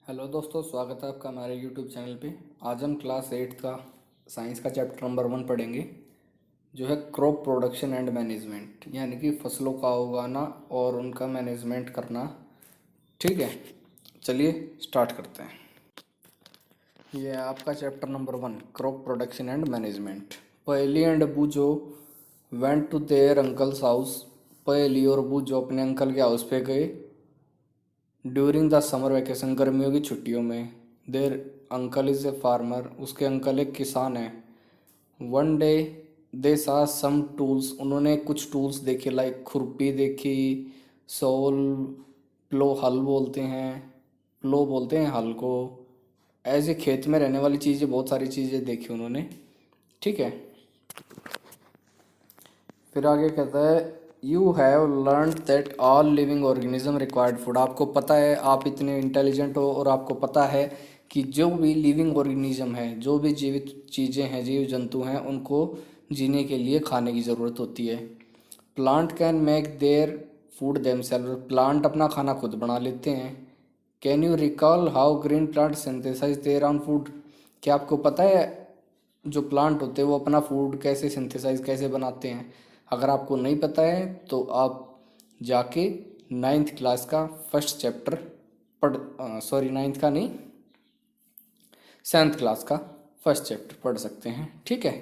Hello दोस्तों, स्वागत है आपका हमारे यूट्यूब चैनल पे। आज हम क्लास 8 का साइंस का चैप्टर नंबर 1 पढ़ेंगे, जो है क्रॉप प्रोडक्शन एंड मैनेजमेंट, यानी कि फसलों का उगाना और उनका मैनेजमेंट करना। ठीक है, चलिए स्टार्ट करते हैं। ये है आपका chapter number 1, crop production and management. Paheli and Boojho went to their uncle's house. Paheli और बूजो अपने अंकल के हाउस पे गए ड्यूरिंग द समर वैकेशन, गर्मियों की छुट्टियों में। देर अंकल इज़ ए फार्मर, उसके अंकल एक किसान है। वन डे दे सा सम टूल्स, उन्होंने कुछ टूल्स देखे, लाइक खुरपी देखी, सोल, प्लो, हल बोलते हैं, प्लो बोलते हैं हल को। ऐसे खेत में रहने वाली चीज़ें, बहुत सारी चीज़ें देखी उन्होंने। ठीक है, फिर आगे कहता है you have learn that all living organism required food. आपको पता है, आप इतने इंटेलिजेंट हो और आपको पता है कि जो भी लिविंग ऑर्गेनिज्म है, जो भी जीवित चीज़ें हैं, जीव जंतु हैं, उनको जीने के लिए खाने की ज़रूरत होती है। Plant can make their food themselves, plant अपना खाना खुद बना लेते हैं। Can you recall how green plant synthesize their own food. क्या आपको पता है जो प्लांट होते हैं वो अपना फूड कैसे सिंथेसाइज, कैसे बनाते हैं? अगर आपको नहीं पता है तो आप जाके 9th क्लास का फर्स्ट चैप्टर पढ़, सॉरी 9th का नहीं, 7th क्लास का फर्स्ट चैप्टर पढ़ सकते हैं। ठीक है,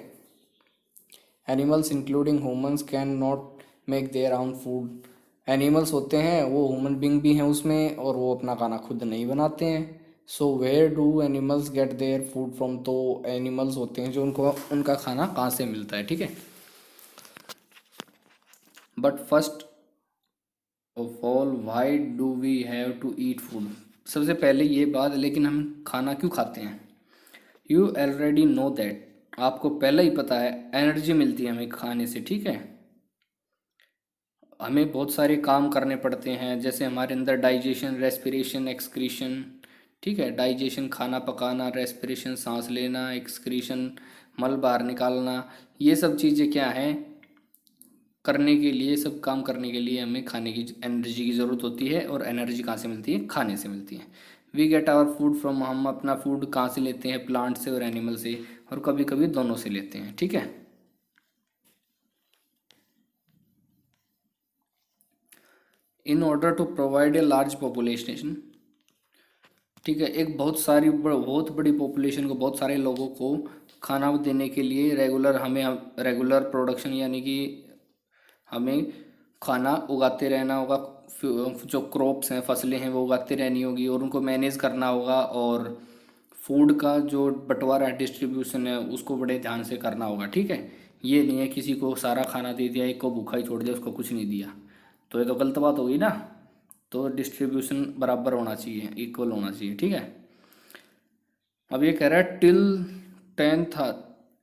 animals including humans can not make their own food. Animals होते हैं, वो ह्यूमन बींग भी हैं उसमें, और वो अपना खाना खुद नहीं बनाते हैं। So where do animals get their food from, तो एनिमल्स होते हैं जो उनको उनका खाना कहाँ से मिलता है। ठीक है, but first of all why do we have to eat food. सबसे पहले ये बात, लेकिन हम खाना क्यों खाते हैं? यू ऑलरेडी नो दैट, आपको पहले ही पता है, एनर्जी मिलती है हमें खाने से। ठीक है, हमें बहुत सारे काम करने पड़ते हैं, जैसे हमारे अंदर डाइजेशन, रेस्पिरेशन, एक्सक्रीशन। ठीक है, डाइजेशन खाना पकाना, रेस्पिरेशन सांस लेना, एक्सक्रीशन मल बाहर निकालना। ये सब चीज़ें क्या हैं, करने के लिए, सब काम करने के लिए हमें खाने की एनर्जी की ज़रूरत होती है। और एनर्जी कहाँ से मिलती है? खाने से मिलती है। We get our food from, हम अपना फूड कहाँ से लेते हैं? प्लांट से और एनिमल से, और कभी कभी दोनों से लेते हैं। ठीक है, in order to provide a large population. ठीक है, एक बहुत बड़ी पॉपुलेशन को, बहुत सारे लोगों को खाना देने के लिए हमें रेगुलर प्रोडक्शन, यानी कि हमें खाना उगाते रहना होगा। जो क्रॉप्स हैं, फसलें हैं, वो उगाते रहनी होगी, और उनको मैनेज करना होगा। और फूड का जो बंटवारा है, डिस्ट्रीब्यूशन है, उसको बड़े ध्यान से करना होगा। ठीक है, ये नहीं है किसी को सारा खाना दे दिया, एक को भूखा ही छोड़ दिया, उसको कुछ नहीं दिया, तो ये तो गलत बात होगी ना। तो डिस्ट्रीब्यूशन बराबर होना चाहिए, इक्वल होना चाहिए। ठीक है, अब ये कह रहा है टिल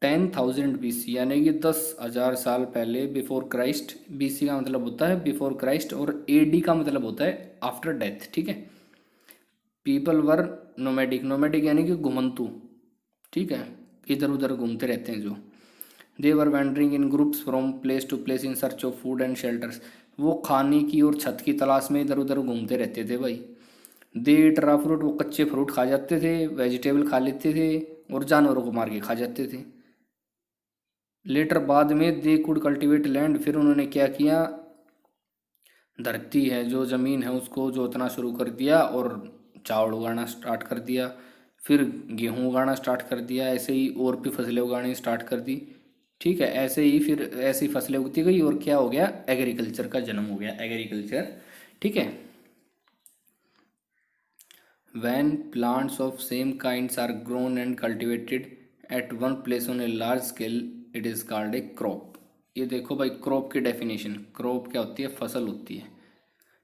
10,000 BC, यानी कि 10,000 साल पहले, बिफोर क्राइस्ट। BC का मतलब होता है बिफोर क्राइस्ट, और AD का मतलब होता है आफ्टर डेथ। ठीक है, पीपल वर नोमैडिक, नोमैडिक यानी कि घुमंतु। ठीक है, इधर उधर घूमते रहते हैं जो। They were wandering in groups from place to place in search of food and shelters, वो खाने की और छत की तलाश में इधर उधर घूमते रहते थे भाई। दे ड्रा फ्रूट, वो कच्चे फ्रूट खा जाते थे, वेजिटेबल खा लेते थे, और जानवरों को मार के खा जाते थे। लेटर बाद में दे कुड कल्टीवेट लैंड, फिर उन्होंने क्या किया, धरती है, जो ज़मीन है, उसको जोतना शुरू कर दिया और चावल उगाना स्टार्ट कर दिया। फिर गेहूँ उगाना स्टार्ट कर दिया, ऐसे ही और भी फसलें उगानी स्टार्ट कर दी। ठीक है, ऐसे ही फिर ऐसी फसलें उगती गई, और क्या हो गया, एग्रीकल्चर का जन्म हो गया, एग्रीकल्चर। ठीक है, when plants of same kinds are grown and cultivated at one place on a large scale, it is called a crop। ये देखो भाई, क्रॉप की डेफिनेशन, क्रॉप क्या होती है? फसल होती है।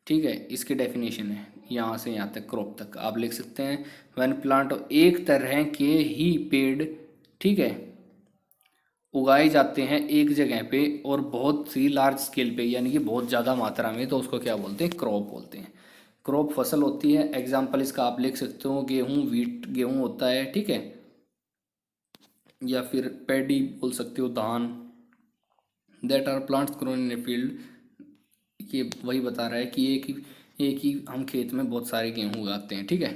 ठीक है, इसकी डेफिनेशन है, यहाँ से यहाँ तक क्रॉप तक आप लिख सकते हैं। वन प्लांट, एक तरह के ही पेड़, ठीक है, उगाए जाते हैं एक जगह पे और बहुत सी लार्ज स्केल पे, यानी कि बहुत ज़्यादा मात्रा में, तो उसको क्या बोलते हैं? क्रॉप बोलते हैं। क्रॉप फसल होती है। एग्जाम्पल इसका आप लिख सकते हो, गेहूँ, वीट, गेहूँ होता है। ठीक है, या फिर पैडी बोल सकते हो, धान। That are plants grown in a field, ये वही बता रहा है कि एक ही हम खेत में बहुत सारे गेहूँ उगाते हैं। ठीक है,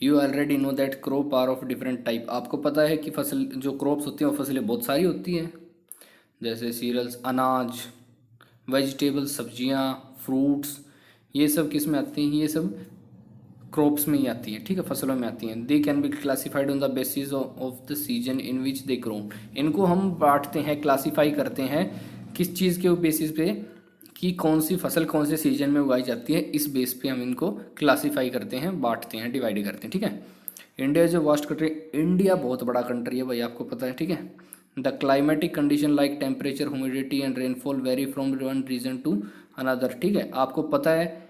you already know that crop are of different type. आपको पता है कि फसल जो क्रॉप्स होती हैं वो फसलें बहुत सारी होती हैं, जैसे सीरियल्स अनाज, वेजिटेबल्स सब्जियां, फ्रूट्स, ये सब किस में आती हैं, ये सब क्रॉप्स में ही आती हैं, ठीक है, फसलों में आती हैं। They can be classified on the basis of the season in which they grow. इनको हम बांटते हैं, क्लासीफाई करते हैं किस चीज़ के बेसिस पे कि कौन सी फसल कौन से सीजन में उगाई जाती है, इस बेस पे हम इनको क्लासीफाई करते हैं, बांटते हैं, डिवाइड करते हैं, ठीक है। India is a vast country. India बहुत बड़ा कंट्री है भाई, आपको पता है, ठीक है। The climatic condition like temperature, humidity and rainfall vary from one region to another, ठीक है। आपको पता है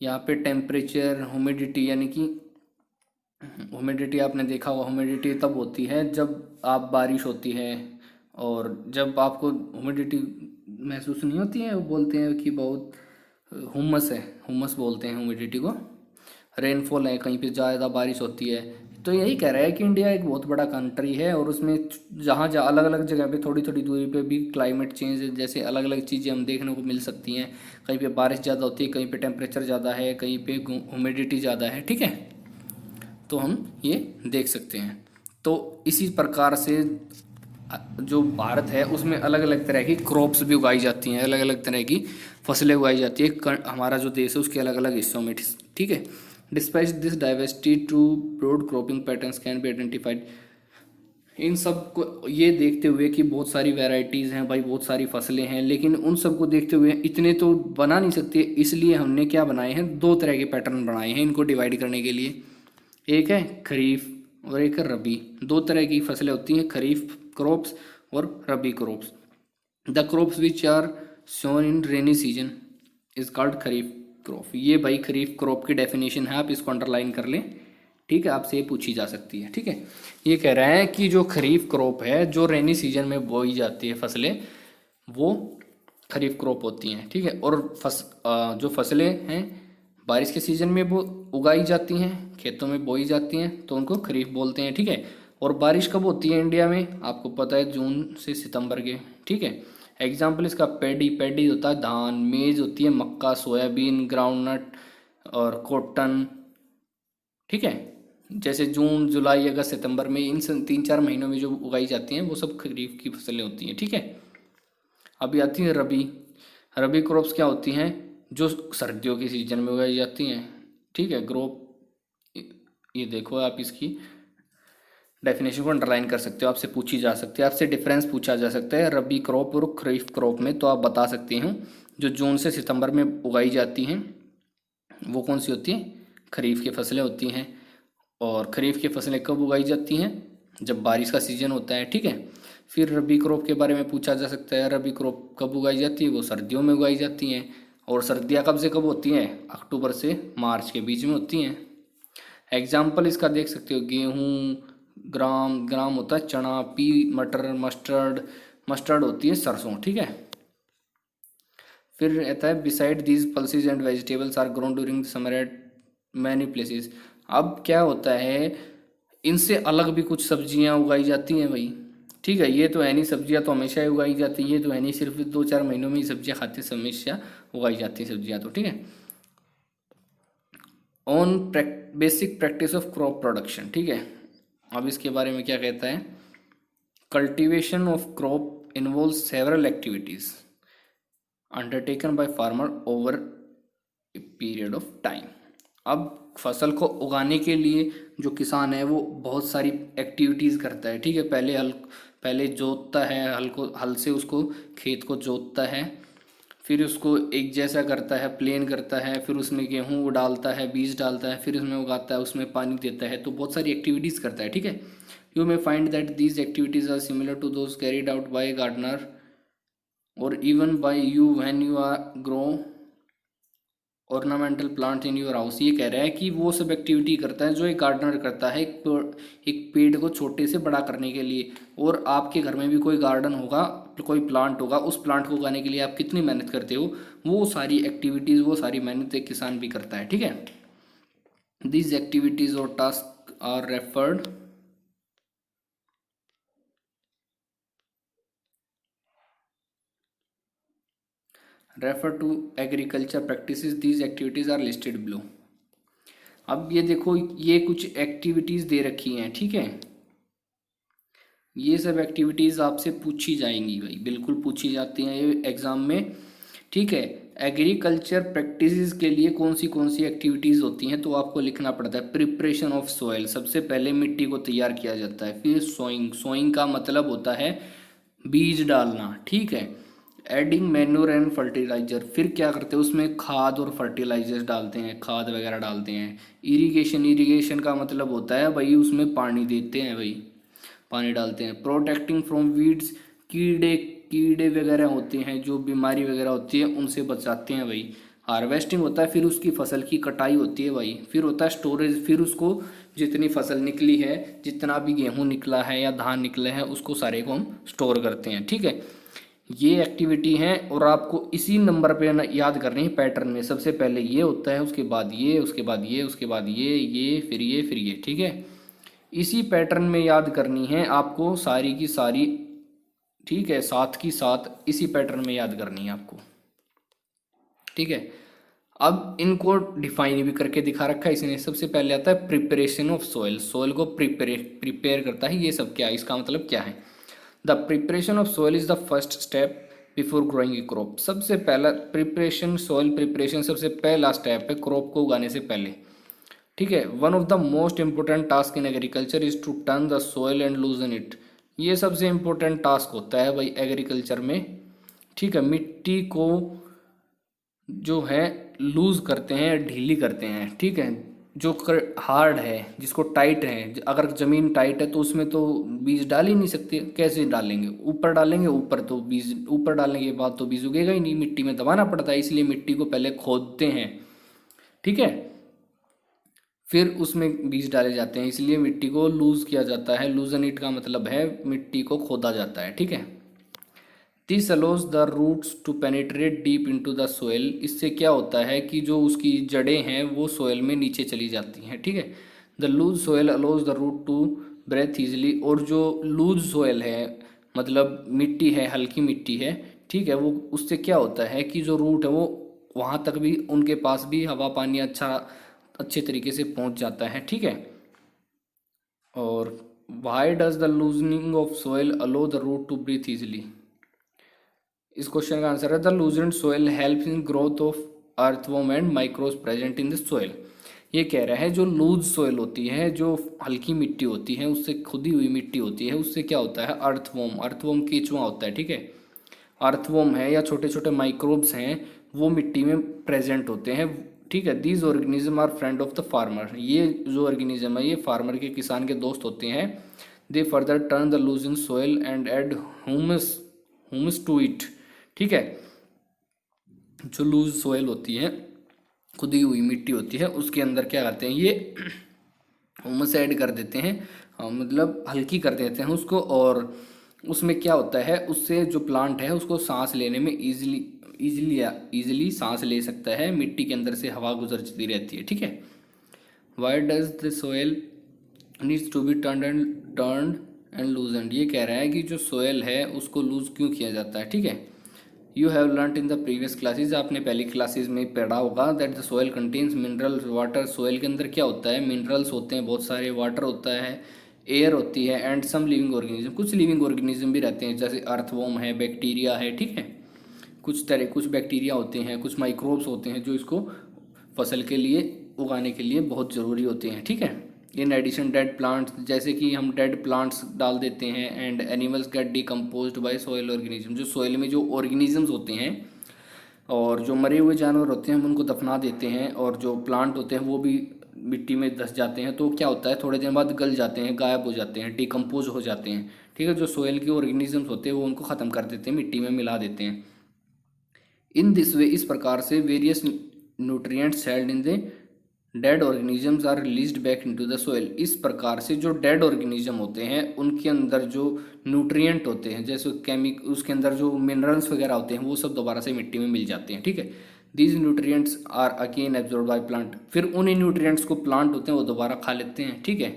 यहाँ पे टेम्परेचर, ह्यूमिडिटी, यानी कि ह्यूमिडिटी आपने देखा होगा, ह्यूमिडिटी तब होती है जब आप बारिश होती है, और जब आपको ह्यूमिडिटी महसूस नहीं होती है, वो बोलते हैं कि बहुत हुमस है, हुमस बोलते हैं ह्यूमिडिटी को। रेनफॉल है, कहीं पे ज़्यादा बारिश होती है। तो यही कह रहा है कि इंडिया एक बहुत बड़ा कंट्री है, और उसमें जहाँ जहाँ अलग अलग जगह पे थोड़ी थोड़ी दूरी पे भी क्लाइमेट चेंज जैसे अलग अलग चीज़ें हम देखने को मिल सकती हैं। कहीं पे बारिश ज़्यादा होती है, कहीं पे टेम्परेचर ज़्यादा है, कहीं पे ह्यूमिडिटी ज़्यादा है, ठीक है। तो हम ये देख सकते हैं। तो इसी प्रकार से जो भारत है उसमें अलग अलग तरह की क्रॉप्स भी उगाई जाती हैं, अलग अलग तरह की फसलें उगाई जाती है, हमारा जो देश है उसके अलग अलग हिस्सों में, ठीक है। Despite this diversity two broad cropping patterns can be identified. इन सब को ये देखते हुए कि बहुत सारी वैरायटीज़ हैं भाई, बहुत सारी फसलें हैं, लेकिन उन सबको देखते हुए इतने तो बना नहीं सकते, इसलिए हमने क्या बनाए हैं, दो तरह के पैटर्न बनाए हैं इनको डिवाइड करने के लिए। एक है खरीफ और एक है रबी। दो तरह की फसलें होती हैं, खरीफ क्रॉप्स और rabi crops. The crops which are sown in rainy season is called kharif crop. ये भाई खरीफ क्रॉप की डेफिनेशन है, आप इसको अंडरलाइन कर लें, ठीक है, आपसे ये पूछी जा सकती है, ठीक है। ये कह रहे हैं कि जो खरीफ क्रॉप है जो रेनी सीजन में बोई जाती है फसलें, वो खरीफ क्रॉप होती हैं, ठीक है। और जो फसलें हैं बारिश के सीजन में वो उगाई जाती हैं, खेतों में बोई जाती हैं, तो उनको खरीफ बोलते हैं, ठीक है। और बारिश कब होती है इंडिया में, आपको पता है, जून से सितंबर के, ठीक है। एग्जाम्पल इसका पैडी, पैडी होता है धान, मेज होती है मक्का, सोयाबीन, ग्राउंडनट और कॉटन, ठीक है। जैसे जून, जुलाई, अगस्त, सितंबर में, इन 3-4 महीनों में जो उगाई जाती हैं वो सब खरीफ की फसलें होती हैं, ठीक है। अभी आती है रबी। रबी क्रॉप्स क्या होती हैं, जो सर्दियों के सीजन में उगाई जाती हैं, ठीक है। क्रॉप, ये देखो आप इसकी डेफिनेशन को अंडरलाइन कर सकते हो, आपसे पूछी जा सकती है, आपसे डिफरेंस पूछा जा सकता है रबी क्रॉप और खरीफ क्रॉप में, तो आप बता सकते हैं जो जून से सितंबर में उगाई जाती हैं वो कौन सी होती हैं, खरीफ की फसलें होती हैं। और खरीफ की फसलें कब उगाई जाती हैं, जब बारिश का सीजन होता है, ठीक है। फिर रबी क्रॉप के बारे में पूछा जा सकता है, रबी क्रॉप कब उगाई जाती है, वो सर्दियों में उगाई जाती हैं। और सर्दियाँ कब से कब होती हैं, अक्टूबर से मार्च के बीच में होती हैं। एग्जाम्पल इसका देख सकते हो, गेहूँ, ग्राम, ग्राम होता है चना, पी मटर, मस्टर्ड, मस्टर्ड होती है सरसों, ठीक है। फिर रहता है beside these pulses and vegetables are grown during summer at many places. अब क्या होता है, इनसे अलग भी कुछ सब्जियां उगाई जाती हैं भाई, ठीक है। ये तो है नहीं, सब्जियां तो हमेशा ही उगाई जाती हैं, ये तो है नहीं सिर्फ 2-4 महीनों में ही सब्जियां खाते हैं, हमेशा उगाई जाती हैं सब्जियां तो, ठीक है। On basic practice of crop production, ठीक है। अब इसके बारे में क्या कहता है, cultivation of crop involve several activities undertaken by farmer over a period of time. अब फसल को उगाने के लिए जो किसान है वो बहुत सारी एक्टिविटीज़ करता है, ठीक है। पहले जोतता है, हल से उसको खेत को जोतता है, फिर उसको एक जैसा करता है, प्लेन करता है, फिर उसमें गेहूँ डालता है, बीज डालता है, फिर उसमें उगाता है, उसमें पानी देता है, तो बहुत सारी एक्टिविटीज़ करता है, ठीक है। You may find that these activities are similar to those carried out by gardener और even by you when you are grow ornamental plant in your house. ये कह रहा है कि वो सब एक्टिविटी करता है जो एक गार्डनर करता है, एक पेड़ को छोटे से बड़ा करने के लिए। और आपके घर में भी कोई गार्डन होगा, कोई प्लांट होगा, उस प्लांट को उगाने के लिए आप कितनी मेहनत करते हो, वो सारी एक्टिविटीज़, वो सारी मेहनत एक किसान भी करता है, ठीक है। दीज एक्टिविटीज़ और task are refer to agriculture practices, these activities are listed below। अब ये देखो, ये कुछ एक्टिविटीज़ दे रखी हैं, ठीक है। ये सब एक्टिविटीज़ आपसे पूछी जाएंगी भाई, बिल्कुल पूछी जाती हैं ये एग्ज़ाम में, ठीक है। एग्रीकल्चर प्रैक्टिसेस के लिए कौन सी एक्टिविटीज़ होती हैं, तो आपको लिखना पड़ता है प्रिपरेशन ऑफ सोइल, सबसे पहले मिट्टी को तैयार किया जाता है। फिर सोइंग, सोइंग का मतलब होता है बीज डालना, ठीक है। एडिंग मैन्योर एंड फर्टिलाइजर, फिर क्या करते हैं उसमें खाद और फर्टिलाइजर्स डालते हैं, खाद वगैरह डालते हैं। इरिगेशन, इरिगेशन का मतलब होता है भाई उसमें पानी देते हैं भाई, पानी डालते हैं। प्रोटेक्टिंग फ्रॉम वीड्स, कीड़े कीड़े वगैरह होते हैं, जो बीमारी वगैरह होती है उनसे बचाते हैं भाई। हार्वेस्टिंग होता है, फिर उसकी फसल की कटाई होती है भाई। फिर होता है स्टोरेज, फिर उसको जितनी फसल निकली है, जितना भी गेहूं निकला है या धान निकले हैं, उसको सारे को हम स्टोर करते हैं, ठीक है। ये एक्टिविटी है और आपको इसी नंबर पे ना याद करनी है पैटर्न में। सबसे पहले ये होता है, उसके बाद ये, उसके बाद ये, उसके बाद ये फिर ये फिर ये, ठीक है। इसी पैटर्न में याद करनी है आपको सारी की सारी, ठीक है, साथ की साथ इसी पैटर्न में याद करनी है आपको, ठीक है। अब इनको डिफाइन भी करके दिखा रखा है इसने। सबसे पहले आता है प्रिपरेशन ऑफ सोइल, सोइल को प्रिपेयर करता है, ये सब क्या है, इसका मतलब क्या है। The preparation of soil is the first step before growing A crop, सबसे पहला प्रिपरेशन, सॉइल प्रिपरेशन सबसे पहला स्टेप है क्रॉप को उगाने से पहले, ठीक है। One of the most important task in agriculture is to turn the soil and loosen it, ये सबसे इंपॉर्टेंट टास्क होता है भाई एग्रीकल्चर में, ठीक है। मिट्टी को जो है लूज करते हैं, ढीली करते हैं, ठीक है। जो हार्ड है, जिसको टाइट है, अगर ज़मीन टाइट है तो उसमें तो बीज डाल ही नहीं सकते, कैसे डालेंगे, ऊपर डालेंगे, ऊपर तो बीज, ऊपर डालने के बाद तो बीज उगेगा ही नहीं, मिट्टी में दबाना पड़ता है, इसलिए मिट्टी को पहले खोदते हैं, ठीक है। फिर उसमें बीज डाले जाते हैं, इसलिए मिट्टी को लूज किया जाता है। लूजन इट का मतलब है मिट्टी को खोदा जाता है, ठीक है। This allows the roots to penetrate deep into the soil, इससे क्या होता है कि जो उसकी जड़ें हैं वो सोइल में नीचे चली जाती हैं, ठीक है। The loose soil allows the root to breathe easily, और जो लूज सोइल है मतलब मिट्टी है, हल्की मिट्टी है, ठीक है, वो उससे क्या होता है कि जो रूट है वो वहाँ तक भी, उनके पास भी हवा पानी अच्छे तरीके से पहुँच जाता है, ठीक है। और why does the loosening of soil allow the root to breathe easily, इस क्वेश्चन का आंसर है the loosened soil help in growth of earthworm and microbes present in the soil. ये कह रहा है जो लूज सोइल होती है, जो हल्की मिट्टी होती है, उससे खुदी हुई मिट्टी होती है, उससे क्या होता है अर्थवॉर्म, अर्थवॉर्म केचुआ होता है, ठीक है। अर्थवॉर्म है या छोटे छोटे माइक्रोब्स हैं, वो मिट्टी में प्रेजेंट होते हैं, ठीक है। These organism are friend of the farmer, ये जो ऑर्गेनिज्म है ये फार्मर के, किसान के दोस्त होते हैं। They further turn the loosening soil and add humus humus to it, ठीक है। जो लूज सोइल होती है, खुदी हुई मिट्टी होती है, उसके अंदर क्या करते हैं ये ह्यूमस ऐड कर देते हैं, मतलब हल्की कर देते हैं उसको, और उसमें क्या होता है उससे जो प्लांट है उसको सांस लेने में इजीली सांस ले सकता है, मिट्टी के अंदर से हवा गुजरती रहती है, ठीक है। Why does the soil needs to be turned and loosened, ये कह रहा है कि जो सोयल है उसको लूज क्यों किया जाता है, ठीक है। You have learn in the previous classes, आपने पहली क्लासेज में पढ़ा होगा that the soil contains minerals water, soil के अंदर क्या होता है, मिनरल्स होते हैं बहुत सारे, वाटर होता है, एयर होती है, एंड सम लिविंग ऑर्गेनिज्म, कुछ लिविंग ऑर्गेनिज्म भी रहते हैं, जैसे अर्थवॉर्म है, बैक्टीरिया है, ठीक है। कुछ बैक्टीरिया होते हैं, कुछ माइक्रोब्स होते हैं जो इसको फसल के लिए उगाने के लिए बहुत ज़रूरी होते हैं, ठीक है। इन एडिशन डेड प्लांट्स, जैसे कि हम डेड प्लांट्स डाल देते हैं, and animals get decomposed by soil organism, जो सोइल में जो ऑर्गेनिजम्स होते हैं और जो मरे हुए जानवर होते हैं हम उनको दफना देते हैं, और जो प्लांट होते हैं वो भी मिट्टी में धस जाते हैं, तो क्या होता है थोड़े दिन बाद गल जाते हैं, गायब हो जाते हैं, डिकम्पोज हो जाते हैं, ठीक है। जो सोइल के ऑर्गेनिजम्स होते हैं वो उनको ख़त्म कर देते हैं, मिट्टी में मिला देते हैं। इन दिस वे, इस प्रकार से various nutrients held in the dead organisms are released back into the soil, इस प्रकार से जो डेड ऑर्गेनिज्म होते हैं उनके अंदर जो न्यूट्रिएंट होते हैं, जैसे उसके अंदर जो मिनरल्स वगैरह होते हैं वो सब दोबारा से मिट्टी में मिल जाते हैं, ठीक है। These nutrients are again absorb by plant, फिर उन न्यूट्रिएंट्स को प्लांट होते हैं वो दोबारा खा लेते हैं, ठीक है,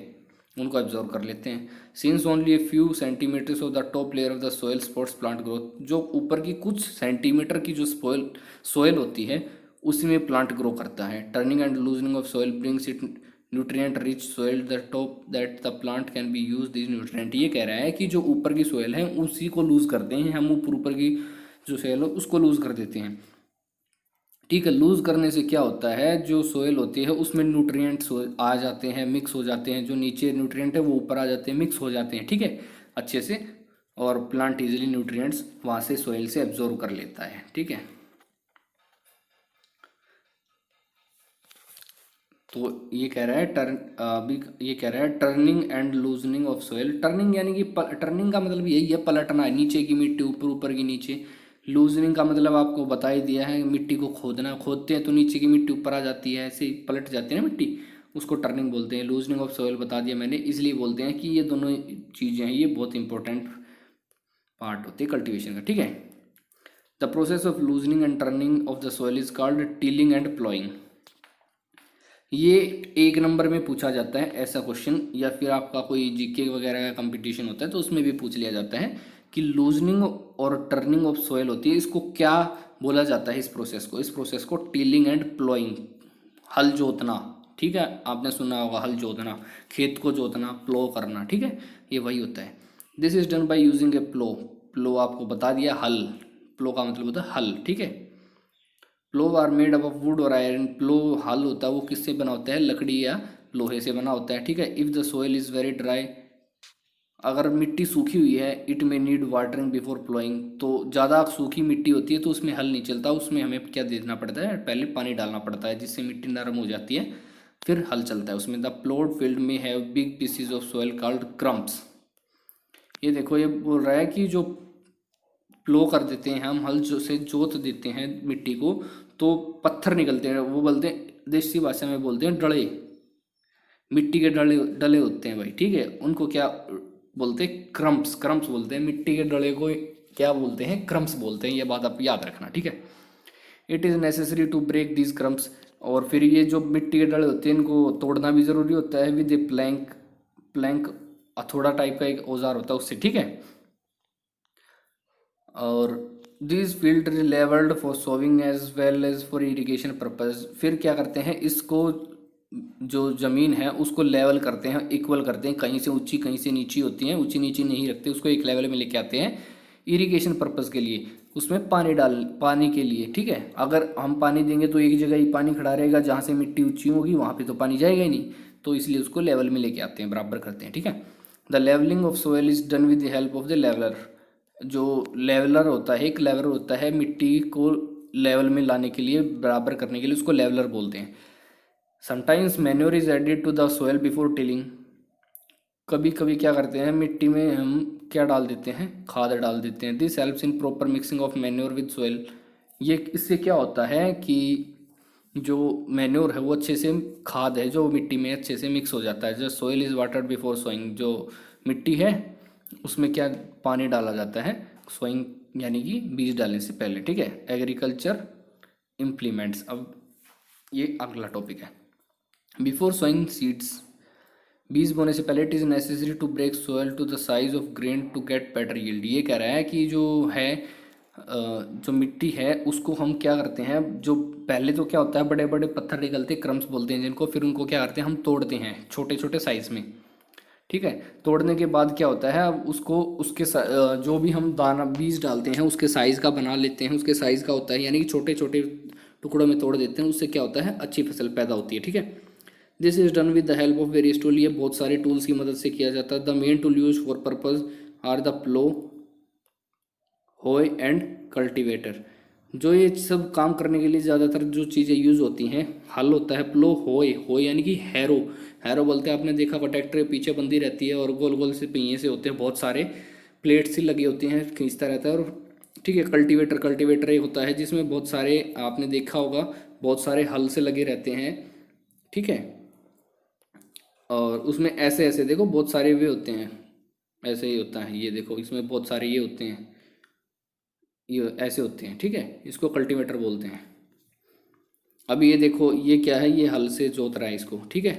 उनको एब्जॉर्ब कर लेते हैं। Since only a few centimetres of the top layer of the soil supports plant growth, जो ऊपर की कुछ सेंटीमीटर की जो सोइल होती है उसी में प्लांट ग्रो करता है। Turning and loosening of soil brings it nutrient rich soil the top that the plant can be use this nutrient. ये कह रहा है कि जो ऊपर की सॉइल है उसी को लूज करते हैं हम, ऊपर की जो सॉइल है उसको लूज कर देते हैं। ठीक है, लूज करने से क्या होता है, जो सोयल होती है उसमें न्यूट्रिएंट्स आ जाते हैं, मिक्स हो जाते हैं, जो नीचे न्यूट्रिएंट है वो ऊपर आ जाते हैं, मिक्स हो जाते हैं। ठीक है, अच्छे से, और प्लांट इजीली न्यूट्रिएंट्स वहाँ से सोयल से एब्जॉर्व कर लेता है। ठीक है, तो ये कह रहा है अभी ये कह रहा है turning and loosening of soil. Turning यानी कि टर्निंग का मतलब यही है, पलटना है, नीचे की मिट्टी ऊपर, ऊपर की नीचे। लूजनिंग का मतलब आपको बता ही दिया है, मिट्टी को खोदना, खोदते हैं तो नीचे की मिट्टी ऊपर आ जाती है, ऐसे ही पलट जाती है ना मिट्टी, उसको टर्निंग बोलते हैं। लूजनिंग ऑफ सोयल बता दिया मैंने, इसलिए बोलते हैं कि ये दोनों चीज़ें हैं, ये बहुत इंपॉर्टेंट पार्ट होती है कल्टिवेशन का। ठीक है, the process of loosening and turning of the soil is called tilling and ploughing. ये 1 नंबर में पूछा जाता है ऐसा क्वेश्चन, या फिर आपका कोई जीके वगैरह का कंपटीशन होता है तो उसमें भी पूछ लिया जाता है कि लूजनिंग और टर्निंग ऑफ सोयल होती है, इसको क्या बोला जाता है। इस प्रोसेस को टिलिंग एंड प्लॉइंग, हल जोतना। ठीक है, आपने सुना होगा हल जोतना, खेत को जोतना, प्लो करना। ठीक है, ये वही होता है। This is done by using a plough. Plough आपको बता दिया, हल, प्लो का मतलब होता है हल। ठीक है, plough are made up of wood और आयरन। प्लो हल होता है वो किससे बना होता है, लकड़ी या लोहे से बना होता है। ठीक है, if the soil is very dry, अगर मिट्टी सूखी हुई है, it may need watering before ploughing, तो ज़्यादा सूखी मिट्टी होती है तो उसमें हल नहीं चलता, उसमें हमें क्या देना पड़ता है, पहले पानी डालना पड़ता है जिससे मिट्टी नरम हो जाती है, फिर हल चलता है उसमें। The ploughed field may have big pieces of soil called crumbs. ये देखो, ये बोल रहा है कि जो प्लो कर देते हैं हम, हल जो से जोत देते हैं मिट्टी को, तो पत्थर निकलते हैं, वो बोलते हैं, देसी भाषा में बोलते हैं डले, मिट्टी के डले डले होते हैं भाई। ठीक है, उनको क्या बोलते हैं, क्रम्प्स, क्रम्प्स बोलते हैं। मिट्टी के डले को क्या बोलते हैं, क्रम्प्स बोलते हैं, ये बात आप याद रखना। ठीक है, it is necessary to break these crumbs, और फिर ये जो मिट्टी के डले होते हैं इनको तोड़ना भी ज़रूरी होता है विद ए प्लैंक। प्लैंक हथौड़ा टाइप का एक औजार होता है उससे। ठीक है, और this field levelled for sowing as well as for irrigation purpose. फिर क्या करते हैं, इसको जो ज़मीन है उसको लेवल करते हैं, इक्वल करते हैं, कहीं से ऊंची कहीं से नीची होती हैं, ऊंची नीची नहीं रखते, उसको एक लेवल में लेके आते हैं इरिगेशन पर्पज़ के लिए, उसमें पानी के लिए। ठीक है, अगर हम पानी देंगे तो एक जगह ही पानी खड़ा रहेगा, जहाँ से मिट्टी ऊंची होगी वहाँ पे तो पानी जाएगा ही नहीं, तो इसलिए उसको लेवल में लेके आते हैं, बराबर करते हैं। ठीक है, the levelling of soil is done with the help of the leveller. जो लेवलर होता है, एक लेवलर होता है मिट्टी को लेवल में लाने के लिए, बराबर करने के लिए, उसको लेवलर बोलते हैं। Sometimes manure is added to the soil before tilling. कभी कभी क्या करते हैं, मिट्टी में हम क्या डाल देते हैं, खाद डाल देते हैं। This helps in proper mixing of manure with soil. ये इससे क्या होता है कि जो मैन्योर है वो अच्छे से, खाद है जो मिट्टी में अच्छे से मिक्स हो जाता है। जो soil is watered before sowing, जो मिट्टी है उसमें क्या पानी डाला जाता है, सोइंग यानी कि बीज डालने से पहले। ठीक है, एग्रीकल्चर इम्प्लीमेंट्स। अब ये अगला टॉपिक है, बिफोर सोइंग सीड्स। बीज बोने से पहले it is necessary to break soil to the size of grain to get better yield. ये कह रहा है कि जो है जो मिट्टी है उसको हम क्या करते हैं, जो पहले तो क्या होता है, बड़े बड़े पत्थर निकलते हैं, क्रम्स बोलते हैं जिनको, फिर उनको क्या करते हैं, हम तोड़ते हैं छोटे छोटे साइज में। ठीक है, तोड़ने के बाद क्या होता है, अब उसको जो भी हम दाना बीज डालते हैं उसके साइज़ का बना लेते हैं, उसके साइज़ का होता है, यानी कि छोटे छोटे टुकड़ों में तोड़ देते हैं, उससे क्या होता है, अच्छी फसल पैदा होती है। ठीक है, this is done with the help of various tool. ये बहुत सारे टूल्स की मदद से किया जाता है। The main tool use for purpose are the plough, hoe and cultivator. जो ये सब काम करने के लिए ज़्यादातर जो चीज़ें यूज़ होती हैं, हल होता है, प्लो, होय, होय यानी कि हैरो, हैरो बोलते हैं, आपने देखा होगा ट्रैक्टर के पीछे बंदी रहती है और गोल गोल से पहिए से होते हैं, बहुत सारे प्लेट सी लगी होती हैं, खींचता रहता है। और ठीक है, कल्टीवेटर, कल्टीवेटर एक होता है जिसमें बहुत सारे, आपने देखा होगा, बहुत सारे हल से लगे रहते हैं। ठीक है, और उसमें ऐसे ऐसे देखो बहुत सारे वे होते हैं, ऐसे ही होता है, ये देखो इसमें बहुत सारे ये होते हैं, ये ऐसे होते हैं। ठीक है, इसको कल्टीवेटर बोलते हैं। अब ये देखो, ये क्या है, ये हल से जोत रहा है इसको। ठीक है,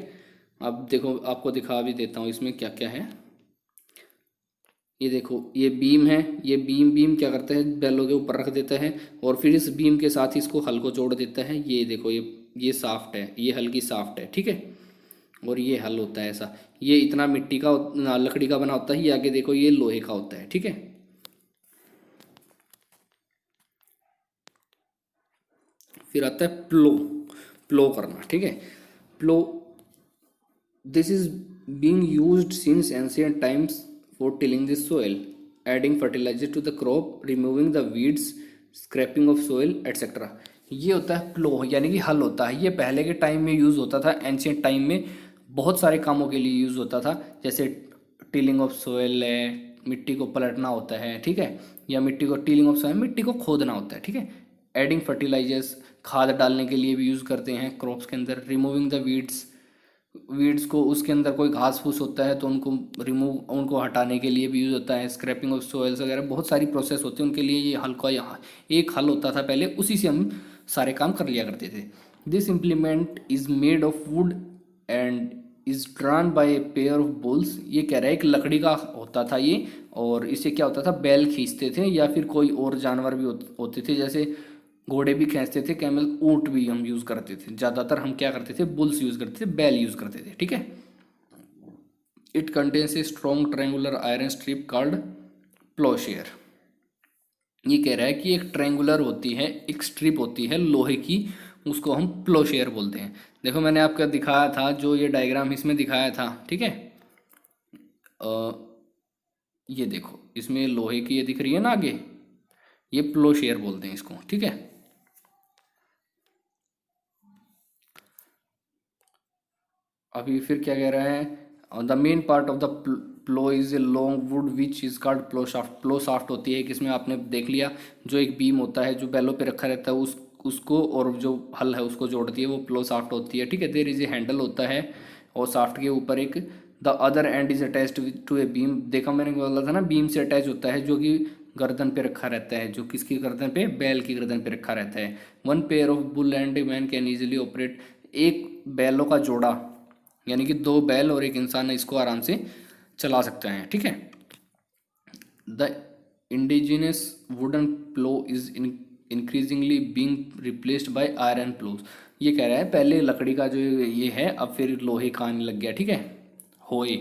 अब देखो आपको दिखा भी देता हूँ इसमें क्या क्या है। ये देखो ये बीम है, ये बीम बीम क्या करता है बैलों के ऊपर रख देता है और फिर इस बीम के साथ इसको हल को जोड़ देता है। ये देखो ये साफ्ट है, ये हल की साफ्ट है, ठीक है। और ये हल होता है ऐसा, ये इतना मिट्टी का लकड़ी का बना होता है, ये आगे देखो ये लोहे का होता है, ठीक है। फिर आता है प्लो, प्लो करना, ठीक है। Plough, this is being used since ancient times for tilling the soil, adding fertiliser to the crop, removing the weeds, scraping off soil etcetera. ये होता है प्लो, यानी कि हल होता है। ये पहले के टाइम में यूज़ होता था, एंशियंट टाइम में बहुत सारे कामों के लिए यूज़ होता था, जैसे टिलिंग ऑफ सोइल है, मिट्टी को पलटना होता है, ठीक है। या मिट्टी को टिलिंग ऑफ सोइल, मिट्टी को खोदना होता है, ठीक है। एडिंग फर्टिलाइजर्स, खाद डालने के लिए भी यूज़ करते हैं क्रॉप्स के अंदर। रिमूविंग द वीड्स, वीड्स को उसके अंदर कोई घास फूस होता है तो उनको हटाने के लिए भी यूज़ होता है। स्क्रैपिंग ऑफ सोइल्स वगैरह बहुत सारी प्रोसेस होती है उनके लिए। ये हल का यहाँ एक हल होता था पहले, उसी से हम सारे काम कर लिया करते थे। This implement is made of wood and is drawn by a pair of bulls. ये कह रहा है एक लकड़ी का होता था ये, और इससे क्या होता था बैल खींचते थे या फिर कोई और जानवर भी होते थे, जैसे घोड़े भी खींचते थे, कैमल, ऊंट भी हम यूज़ करते थे। ज़्यादातर हम क्या करते थे, बुल्स यूज़ करते थे, बैल यूज़ करते थे, ठीक है। It contains a strong triangular iron strip called ploughshare. ये कह रहा है कि एक ट्रायंगुलर होती है, एक स्ट्रिप होती है लोहे की, उसको हम प्लोशेयर बोलते हैं। देखो मैंने आपका दिखाया था, जो ये डायग्राम इसमें दिखाया था, ठीक है। ये देखो इसमें लोहे की ये दिख रही है ना आगे, ये प्लोशेयर बोलते हैं इसको, ठीक है। अभी फिर क्या कह रहा है, the main part of the plough is a long wood which is called plough shaft. Plough shaft होती है एक, इसमें आपने देख लिया, जो एक बीम होता है जो बैलों पे रखा रहता है उसको और जो हल है उसको जोड़ती है, वो प्लो शाफ्ट होती है, ठीक है। देयर इज ए हैंडल होता है और शाफ्ट के ऊपर एक, the other end is attached to a beam. देखा मैंने बोला था ना, बीम से अटैच होता है, जो कि गर्दन पे रखा रहता है, जो किसकी गर्दन पे, बैल की गर्दन पे रखा रहता है। One pair of bull and a man can easily operate. एक बैलों का जोड़ा, यानी कि दो बैल और एक इंसान इसको आराम से चला सकते हैं, ठीक है। The indigenous wooden plough is increasingly being replaced by iron ploughs. ये कह रहा है पहले लकड़ी का जो ये है, अब फिर लोहे का आने लग गया, ठीक है। होए,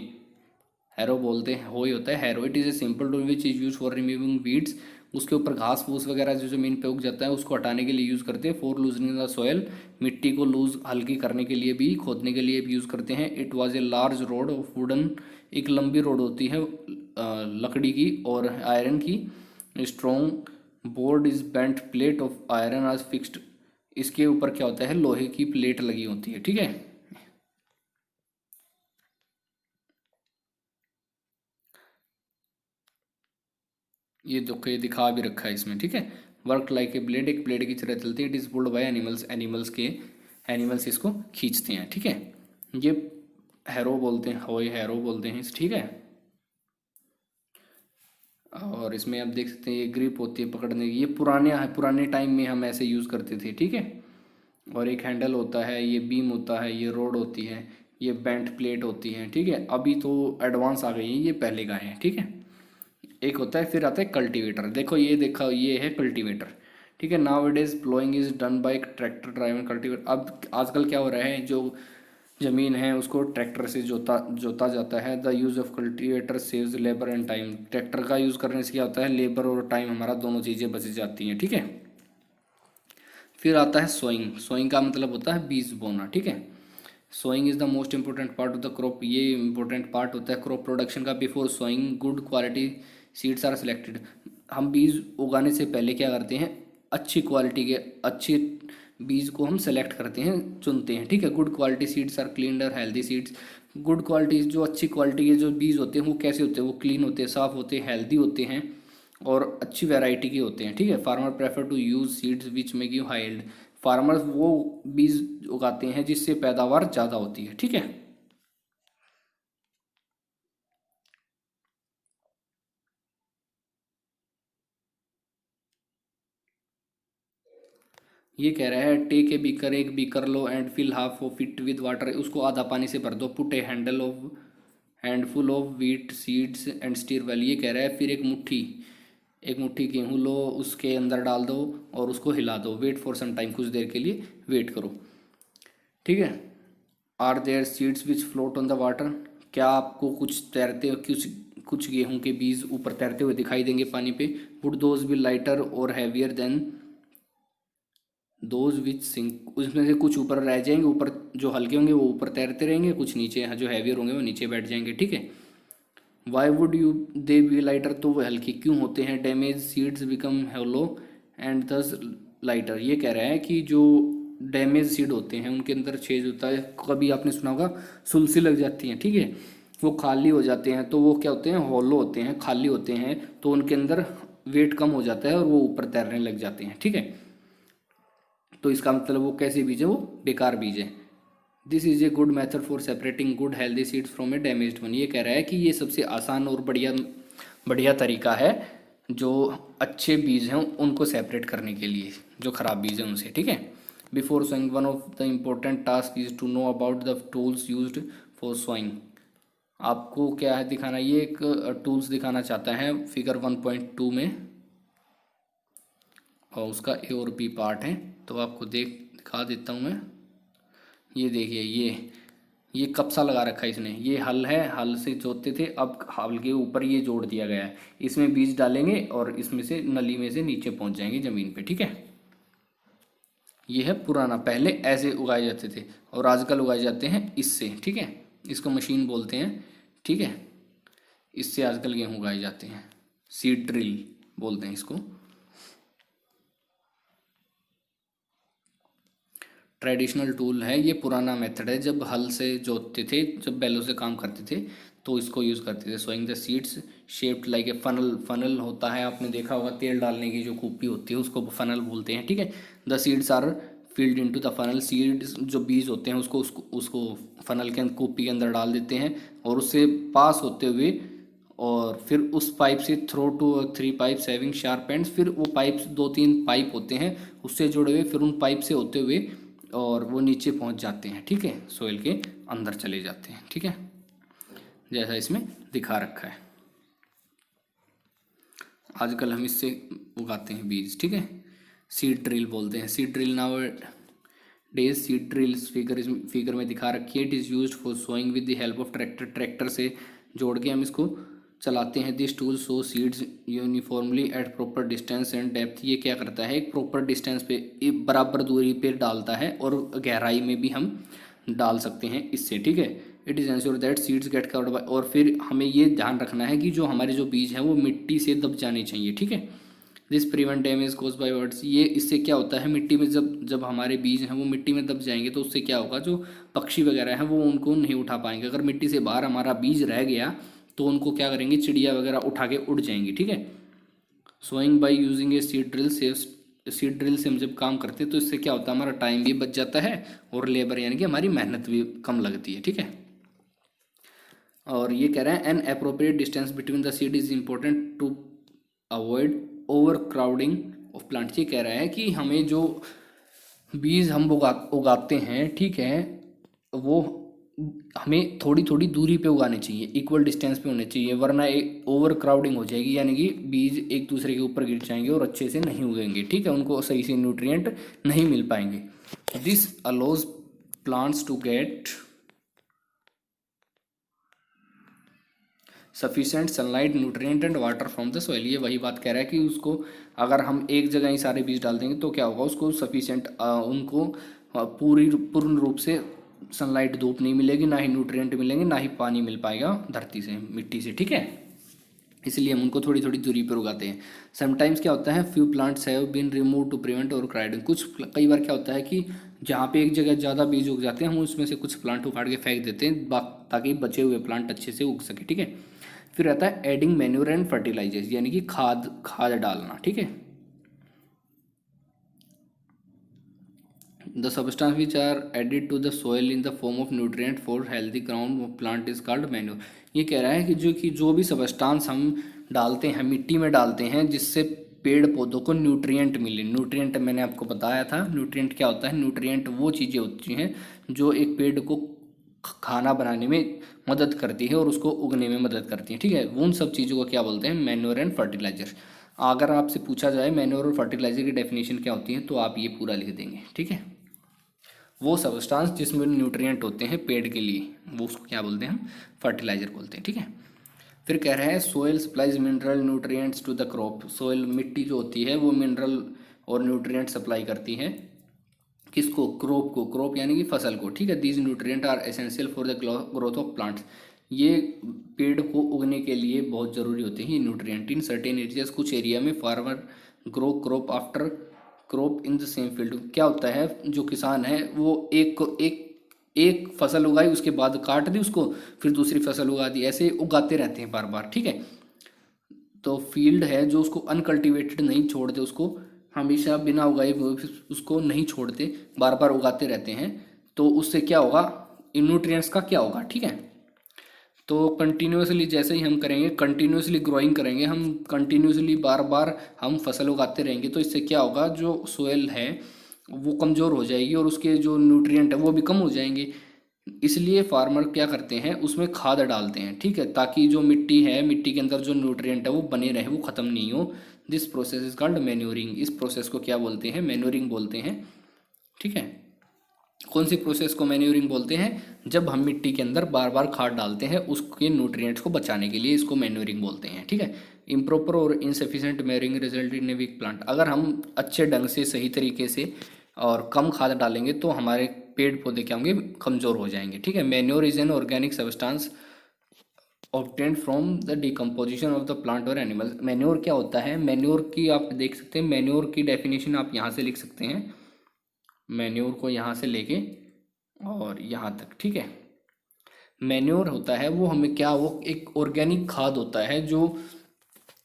हैरो बोलते हैं, होई होता है harrow. It is a simple tool which is use for removing weeds. उसके ऊपर घास फूस वगैरह जो ज़मीन पे उग जाता है उसको हटाने के लिए यूज़ करते हैं। फॉर लूजनिंग द सॉयल, मिट्टी को लूज हल्की करने के लिए भी, खोदने के लिए भी यूज़ करते हैं। It was a large road of wooden, एक लंबी रोड होती है लकड़ी की और आयरन की। Strong board is bent plate of iron आज फिक्स्ड। इसके ऊपर क्या होता है, लोहे की प्लेट लगी होती है, ठीक है। ये दुख ये दिखा भी रखा है इसमें, ठीक है। वर्क लाइक ए ब्लेड, एक ब्लेड की तरह चलती है। It is pulled by animals, animals इसको खींचते हैं, ठीक है। ये हैरो बोलते हैं, होय हैरो बोलते हैं इस, ठीक है। और इसमें आप देख सकते हैं ये ग्रिप होती है पकड़ने की, ये पुराने टाइम में हम ऐसे यूज़ करते थे, ठीक है। और एक हैंडल होता है, ये बीम होता है, ये रोड होती है, ये बेंट प्लेट होती है, ठीक है। अभी तो एडवांस आ गई है, ये पहले का है, ठीक है। एक होता है, फिर आता है कल्टीवेटर। देखो ये देखा, ये है कल्टीवेटर, ठीक है। Now it is ploughing is done bye tractor driven cultivator. अब आजकल क्या हो रहा है, जो ज़मीन है उसको ट्रैक्टर से जोता जोता जाता है। The use of cultivator saves labour and time. Tractor का यूज़ करने से क्या होता है, लेबर और टाइम हमारा दोनों चीज़ें बच जाती हैं, ठीक है। फिर आता है सोइंग। सोइंग का मतलब होता है बीज बोना, ठीक है। Sowing is the most important part of the crop. ये इंपॉर्टेंट पार्ट होता है क्रॉप प्रोडक्शन का। Before sowing good quality seeds are selected. हम बीज उगाने से पहले क्या करते हैं, अच्छी क्वालिटी के अच्छे बीज को हम सेलेक्ट करते हैं, चुनते हैं, ठीक है। Good quality seeds are clean और हेल्दी सीड्स। गुड क्वालिटी, जो अच्छी क्वालिटी के जो बीज होते हैं वो कैसे होते हैं, वो क्लीन होते हैं, साफ़ होते हैं, हेल्दी होते हैं और अच्छी वैरायटी के होते हैं, ठीक है। Farmer prefer to use seeds which make you yield. Farmers वो बीज उगाते हैं जिससे पैदावार ज़्यादा होती है, ठीक है। ये कह रहा है टेक ए बीकर, एक बीकर लो and fill half of it with water. उसको आधा पानी से भर दो। Put a handful of wheat seeds and stir well, ये कह रहा है फिर एक मुट्ठी गेहूँ लो, उसके अंदर डाल दो और उसको हिला दो, वेट फॉर सम टाइम, कुछ देर के लिए वेट करो, ठीक है। Are there seeds which float on the water, क्या आपको कुछ तैरते, कुछ गेहूं के बीज ऊपर तैरते हुए दिखाई देंगे पानी पे। वुड दोज बी लाइटर और heavier than those which sink, उसमें से कुछ ऊपर रह जाएंगे, ऊपर जो हल्के होंगे वो ऊपर तैरते रहेंगे, कुछ नीचे जो हैवियर होंगे वो नीचे बैठ जाएंगे, ठीक है। Why would you they B lighter, तो वो हल्के क्यों होते हैं। Damage seeds become hello and दस लाइटर, ये कह रहा है कि जो डैमेज सीड होते हैं उनके अंदर छेद होता है, कभी आपने सुना होगा सुलसी लग जाती हैं, ठीक है, वो खाली हो जाते हैं, तो वो क्या होते हैं, हॉलो होते हैं, खाली होते हैं, तो उनके अंदर वेट कम हो जाता है और वो ऊपर तैरने लग जाते हैं, ठीक है। तो इसका मतलब वो कैसे बीज है, वो बेकार बीज है। This is a good method for separating good healthy seeds from A damaged one, ये कह रहा है कि ये सबसे आसान और बढ़िया बढ़िया तरीका है जो अच्छे बीज हैं उनको सेपरेट करने के लिए, जो खराब बीज हैं उनसे, ठीक है। Before sowing one of the important task is to know about the tools used for sowing, आपको क्या है दिखाना, ये एक टूल्स दिखाना चाहता है फिगर 1.2 में, और उसका ए और बी पार्ट है, तो आपको दिखा देता हूँ मैं। ये देखिए, ये कप्सा लगा रखा है इसने, ये हल है, हल से जोतते थे, अब हल के ऊपर ये जोड़ दिया गया है, इसमें बीज डालेंगे और इसमें से नली में से नीचे पहुंच जाएंगे ज़मीन पे, ठीक है। ये है पुराना, पहले ऐसे उगाए जाते थे और आजकल उगाए जाते हैं इससे, ठीक है, इसको मशीन बोलते हैं, ठीक है, इससे आजकल गेहूँ उगाए जाते हैं, सीड ड्रिल बोलते हैं इसको। ट्रेडिशनल टूल है, ये पुराना मेथड है, जब हल से जोतते थे, जब बैलों से काम करते थे तो इसको यूज़ करते थे। Sowing the seeds shaped like a funnel, funnel होता है, आपने देखा होगा तेल डालने की जो कूपी होती है उसको फनल बोलते हैं, ठीक है। The seeds are filled into the funnel, सीड्स जो बीज होते हैं उसको फनल के कूपी के अंदर डाल देते हैं और उससे पास होते हुए और फिर उस पाइप से through two 3 pipes having sharp ends, फिर वो पाइप्स 2-3 पाइप होते हैं उससे जुड़े हुए, फिर उन पाइप से होते हुए और वो नीचे पहुंच जाते हैं, ठीक है, सोइल के अंदर चले जाते हैं, ठीक है, जैसा इसमें दिखा रखा है। आजकल हम इससे उगाते हैं बीज, ठीक है, सीड ड्रिल बोलते हैं, seed drill nowadays seed drills figure में दिखा रखी है। It is used for sowing with the help of tractor, tractor से जोड़ के हम इसको चलाते हैं। This tool sow seeds uniformly at proper distance and depth, ये क्या करता है, एक प्रॉपर डिस्टेंस पे बराबर दूरी पे डालता है और गहराई में भी हम डाल सकते हैं इससे, ठीक है। It is ensure that seeds get covered by, और फिर हमें ये ध्यान रखना है कि जो हमारे जो बीज हैं वो मिट्टी से दब जाने चाहिए, ठीक है। This prevent damage caused by birds, ये इससे क्या होता है, मिट्टी में जब जब हमारे बीज हैं वो मिट्टी में दब जाएंगे तो उससे क्या होगा, जो पक्षी वगैरह हैं वो उनको नहीं उठा पाएंगे। अगर मिट्टी से बाहर हमारा बीज रह गया तो उनको क्या करेंगे, चिड़िया वगैरह उठा के उड़ जाएंगी, ठीक है। Sowing by using a seed drill saves, seed drill से हम जब काम करते हैं तो इससे क्या होता है, हमारा टाइम भी बच जाता है और लेबर यानी कि हमारी मेहनत भी कम लगती है, ठीक है। और ये कह रहे हैं an appropriate distance between the seed is important to avoid over crowding of plants, ये कह रहा है कि हमें जो बीज हम उगाते हैं, ठीक है, वो हमें थोड़ी थोड़ी दूरी पे उगाने चाहिए, इक्वल डिस्टेंस पे होने चाहिए, वरना एक ओवर क्राउडिंग हो जाएगी, यानी कि बीज एक दूसरे के ऊपर गिर जाएंगे और अच्छे से नहीं उगेंगे, ठीक है, उनको सही से न्यूट्रिएंट नहीं मिल पाएंगे। This allows plants to get sufficient sunlight nutrient and water from the soil, ये वही बात कह रहा है कि उसको अगर हम एक जगह ही सारे बीज डाल देंगे तो क्या होगा, उसको सफिशेंट उनको पूर्ण रूप से सनलाइट धूप नहीं मिलेगी, ना ही न्यूट्रिएंट मिलेंगे, ना ही पानी मिल पाएगा धरती से, मिट्टी से, ठीक है, इसलिए हम उनको थोड़ी थोड़ी दूरी पर उगाते हैं। समटाइम्स क्या होता है, few plants have been remove to prevent और क्राइडिंग, कई बार क्या होता है कि जहाँ पे एक जगह ज़्यादा बीज उग जाते हैं हम उसमें से कुछ प्लांट उखाड़ के फेंक देते हैं ताकि बचे हुए प्लांट अच्छे से उग सके, ठीक है। फिर आता है एडिंग मैन्योर एंड फर्टिलाइजर्स, यानी कि खाद खाद डालना, ठीक है। The substance which are added to the soil in the form of nutrient for healthy ground of plant is called manure, ये कह रहा है कि जो भी सब्सटेंस हम डालते हैं मिट्टी में डालते हैं जिससे पेड़ पौधों को न्यूट्रिएंट मिले, न्यूट्रिएंट मैंने आपको बताया था, न्यूट्रिएंट क्या होता है, न्यूट्रिएंट वो चीज़ें होती हैं जो एक पेड़ को खाना बनाने में मदद करती है और उसको उगने में मदद करती है, ठीक है। उन सब चीज़ों को क्या बोलते हैं, मैन्योर एंड फर्टिलाइजर। अगर आपसे पूछा जाए मैन्योर और फर्टिलाइजर की डेफिनेशन क्या होती है तो आप ये पूरा लिख देंगे, ठीक है। वो सब्सटेंस जिसमें न्यूट्रिएंट होते हैं पेड़ के लिए, वो उसको क्या बोलते हैं, हम फर्टिलाइजर बोलते हैं, ठीक है। फिर कह रहे हैं soil supplies mineral nutrients to the crop. Soil मिट्टी जो होती है वो मिनरल और न्यूट्रिएंट सप्लाई करती है किसको, क्रॉप को, क्रॉप यानी कि फसल को, ठीक है। These nutrient are essential for the growth of plants. ये पेड़ को उगने के लिए बहुत ज़रूरी होते हैं ये न्यूट्रिएंट। इन सर्टेन एरियाज, कुछ एरिया में farmer grow crop after crop in the same field. क्या होता है, जो किसान है वो एक फसल उगाई, उसके बाद काट दी उसको, फिर दूसरी फसल उगा दी, ऐसे उगाते रहते हैं बार बार, ठीक है। तो फील्ड है जो उसको अनकल्टिवेटेड नहीं छोड़ते, उसको हमेशा बिना उगाए हुए उसको नहीं छोड़ते, बार बार उगाते रहते हैं। तो उससे क्या होगा, न्यूट्रिएंट्स का क्या होगा, ठीक है। तो कंटिन्यूसली जैसे ही हम करेंगे, कंटिन्यूसली ग्रोइंग करेंगे, हम कंटिन्यूसली बार बार हम फसल उगाते रहेंगे, तो इससे क्या होगा, जो सोयल है वो कमज़ोर हो जाएगी और उसके जो न्यूट्रिएंट है वो भी कम हो जाएंगे। इसलिए फार्मर क्या करते हैं, उसमें खाद डालते हैं, ठीक है, ताकि जो मिट्टी है, मिट्टी के अंदर जो न्यूट्रिएंट है वो बने रहे, वो ख़त्म नहीं हो। This process is called manuring. इस प्रोसेस को क्या बोलते हैं, मैन्योरिंग बोलते हैं, ठीक है। कौन सी प्रोसेस को मैन्योरिंग बोलते हैं, जब हम मिट्टी के अंदर बार बार खाद डालते हैं उसके न्यूट्रिएंट्स को बचाने के लिए, इसको मैन्योरिंग बोलते हैं, ठीक है। इम्प्रॉपर और insufficient manuring result in a weak plant. अगर हम अच्छे ढंग से, सही तरीके से और कम खाद डालेंगे तो हमारे पेड़ पौधे क्या होंगे, कमज़ोर हो जाएंगे, ठीक है। Manure is an organic substance obtained from the decomposition of the plant और एनिमल। मैन्योर क्या होता है, मैन्योर की आप देख सकते हैं, मैन्योर की डेफिनेशन आप यहाँ से लिख सकते हैं, मैन्योर को यहाँ से लेके और यहाँ तक, ठीक है। मैन्योर होता है वो हमें क्या, वो एक ऑर्गेनिक खाद होता है, जो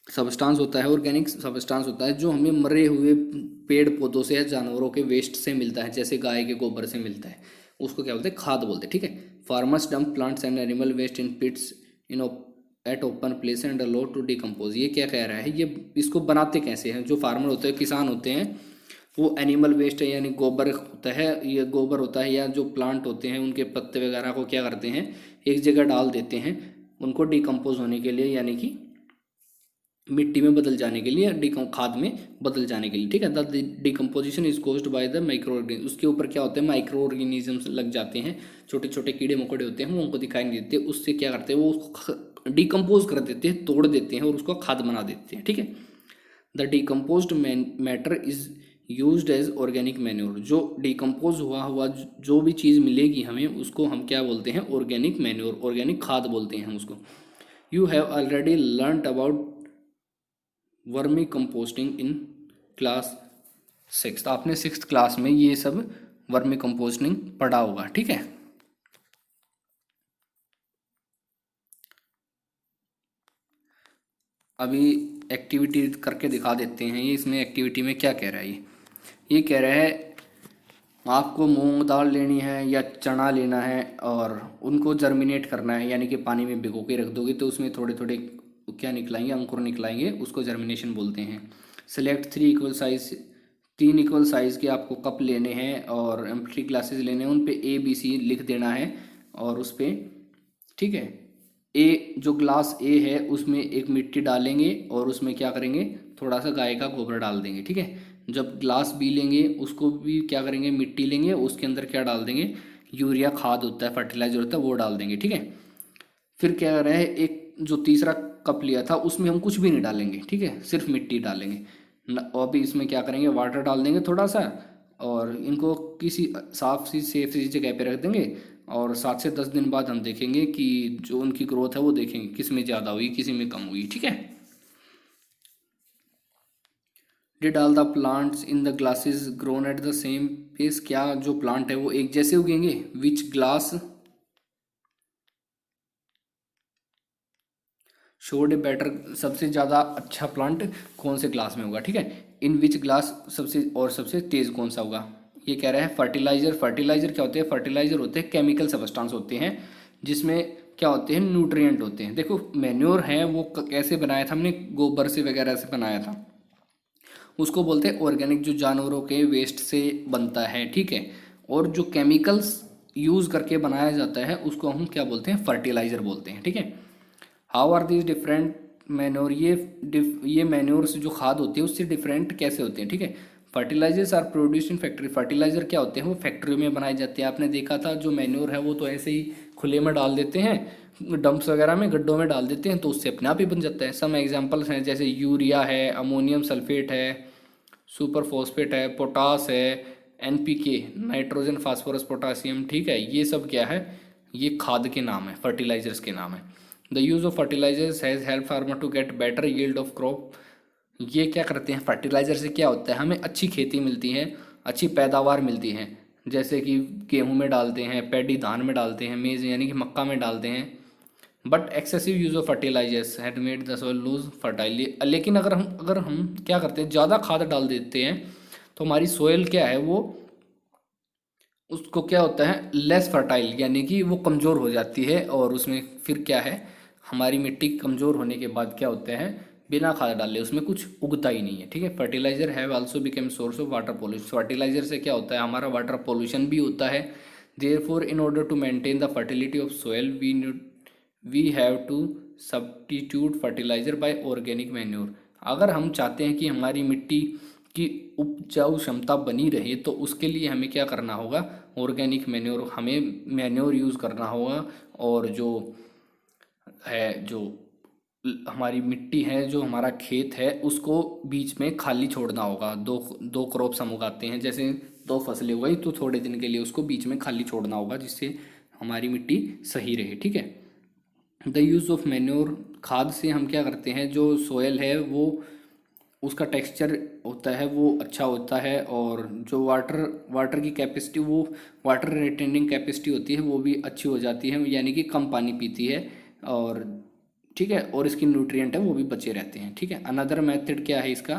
सब्सटेंस होता है, ऑर्गेनिक सब्सटेंस होता है जो हमें मरे हुए पेड़ पौधों से या जानवरों के वेस्ट से मिलता है, जैसे गाय के गोबर से मिलता है, उसको क्या बोलते हैं, खाद बोलते हैं, ठीक है। Farmers dump plants and animal waste in pits in at open place and allow to decompose. ये क्या कह रहा है, ये इसको बनाते कैसे हैं, जो फार्मर होते हैं, किसान होते हैं, वो एनिमल वेस्ट है यानी गोबर होता है, ये गोबर होता है, या जो प्लांट होते हैं उनके पत्ते वगैरह को क्या करते हैं, एक जगह डाल देते हैं उनको डिकम्पोज होने के लिए, यानी कि मिट्टी में बदल जाने के लिए, खाद में बदल जाने के लिए, ठीक है। The decomposition is caused by the micro organism. उसके ऊपर क्या होते हैं, माइक्रो ऑर्गेनिजम्स लग जाते हैं, छोटे छोटे कीड़े मकोड़े होते हैं, वो उनको दिखाई नहीं देते, उससे क्या करते हैं, वो उसको डिकम्पोज कर देते हैं, तोड़ देते हैं और उसको खाद बना देते हैं, ठीक है। The decomposed matter is used as organic manure. जो डिकम्पोज हुआ हुआ जो भी चीज़ मिलेगी हमें, उसको हम क्या बोलते हैं, ऑर्गेनिक मैन्योर, ऑर्गेनिक खाद बोलते हैं हम उसको। You have already learn about vermi composting in class 6। आपने 6th क्लास में ये सब वर्मी कंपोस्टिंग पढ़ा होगा, ठीक है। अभी एक्टिविटी करके दिखा देते हैं, ये इसमें एक्टिविटी में क्या कह रहा है, ये कह रहा है आपको मूंग दाल लेनी है या चना लेना है और उनको जर्मिनेट करना है, यानी कि पानी में भिगो के रख दोगे तो उसमें थोड़े थोड़े क्या निकलाएंगे, अंकुर निकलाएंगे, उसको जर्मिनेशन बोलते हैं। Select 3 equal size, 3 equal size के आपको कप लेने हैं और एम्प्टी ग्लासेस लेने हैं, उन पे ABC लिख देना है और उस पर, ठीक है, ए जो ग्लास ए है उसमें एक मिट्टी डालेंगे और उसमें क्या करेंगे, थोड़ा सा गाय का गोबर डाल देंगे, ठीक है। जब ग्लास बी लेंगे उसको भी क्या करेंगे, मिट्टी लेंगे, उसके अंदर क्या डाल देंगे, यूरिया खाद होता है, फर्टिलाइजर होता है, वो डाल देंगे, ठीक है। फिर क्या कर रहे हैं, एक जो तीसरा कप लिया था उसमें हम कुछ भी नहीं डालेंगे, ठीक है, सिर्फ मिट्टी डालेंगे। और भी इसमें क्या करेंगे, वाटर डाल देंगे थोड़ा सा और इनको किसी साफ सी सेफ सी जगह पे रख देंगे और 7 से 10 दिन बाद हम देखेंगे कि जो उनकी ग्रोथ है वो देखेंगे किस में ज़्यादा हुई, किसी में कम हुई, ठीक है। Did all the plants in the glasses grown at the same pace. क्या जो प्लांट है वो एक जैसे उगेंगे, which glass showed a better, सबसे ज़्यादा अच्छा प्लांट कौन से ग्लास में होगा, ठीक है। इन विच ग्लास सबसे तेज़ कौन सा होगा, ये कह रहा है फर्टिलाइजर। फर्टिलाइजर क्या होते हैं, फर्टिलाइजर होते हैं केमिकल सब्सटेंस होते हैं जिसमें क्या होते हैं, न्यूट्रिएंट होते हैं। देखो मैन्योर है वो कैसे बनाया था हमने, गोबर से वगैरह से बनाया था, उसको बोलते हैं ऑर्गेनिक, जो जानवरों के वेस्ट से बनता है, ठीक है। और जो केमिकल्स यूज़ करके बनाया जाता है उसको हम क्या बोलते हैं, फर्टिलाइज़र बोलते हैं। ठीक है, how are these different manure, ये मैन्योर्स जो खाद होती है उससे डिफरेंट कैसे होते हैं। ठीक है, fertilizers are produce in factory, fertilizer क्या होते हैं, वो फैक्ट्रियों में बनाए जाते हैं। आपने देखा था जो मैन्योर है वो तो ऐसे ही खुले में डाल देते हैं, डंप्स वगैरह में, गड्ढों में डाल देते हैं, तो उससे अपने आप ही बन जाता है। सम एग्जांपल्स हैं जैसे यूरिया है, अमोनियम सल्फेट है, सुपर फॉस्फेट है, पोटास है, एनपीके नाइट्रोजन फास्फोरस पोटासियम। ठीक है, ये सब क्या है, ये खाद के नाम है, फर्टिलाइजर्स के नाम है। The use of fertilizers has help farmer to get better yield of crop. ये क्या करते हैं, फर्टिलाइज़र से क्या होता है, हमें अच्छी खेती मिलती है, अच्छी पैदावार मिलती है। जैसे कि गेहूं में डालते हैं, पैडी धान में डालते हैं, मेज़ यानी कि मक्का में डालते हैं। But excessive use of fertilizers had made the soil lose fertile. लेकिन अगर हम क्या करते हैं, ज़्यादा खाद डाल देते हैं तो हमारी सोयल क्या है, वो उसको क्या होता है, लेस फर्टाइल, यानी कि वो कमज़ोर हो जाती है। और उसमें फिर क्या है, हमारी मिट्टी कमज़ोर होने के बाद क्या होता है, बिना खाद डाले उसमें कुछ उगता ही नहीं है। ठीक है, fertilizer have also become source of water pollution. Fertilizer से क्या होता है, हमारा वाटर पोल्यूशन भी होता है। Therefore in order to maintain the fertility of soil we have to substitute fertilizer by organic manure. अगर हम चाहते हैं कि हमारी मिट्टी की उपजाऊ क्षमता बनी रहे तो उसके लिए हमें क्या करना होगा, ऑर्गेनिक मैन्योर, हमें मैन्योर यूज़ करना होगा। और जो है, जो हमारी मिट्टी है, जो हमारा खेत है, उसको बीच में खाली छोड़ना होगा। दो दो क्रॉप्स हम उगाते हैं, जैसे दो फसलें उगाई तो थोड़े दिन के लिए उसको बीच में खाली छोड़ना होगा, जिससे हमारी मिट्टी सही रहे। ठीक है, द यूज़ ऑफ मैन्योर, खाद से हम क्या करते हैं, जो सोयल है वो उसका टेक्सचर होता है वो अच्छा होता है। और जो वाटर की कैपेसिटी, वो वाटर रिटेनिंग कैपेसिटी होती है वो भी अच्छी हो जाती है, यानी कि कम पानी पीती है। और ठीक है, और इसकी न्यूट्रिएंट है वो भी बचे रहते हैं। ठीक है, अनदर मेथड क्या है इसका,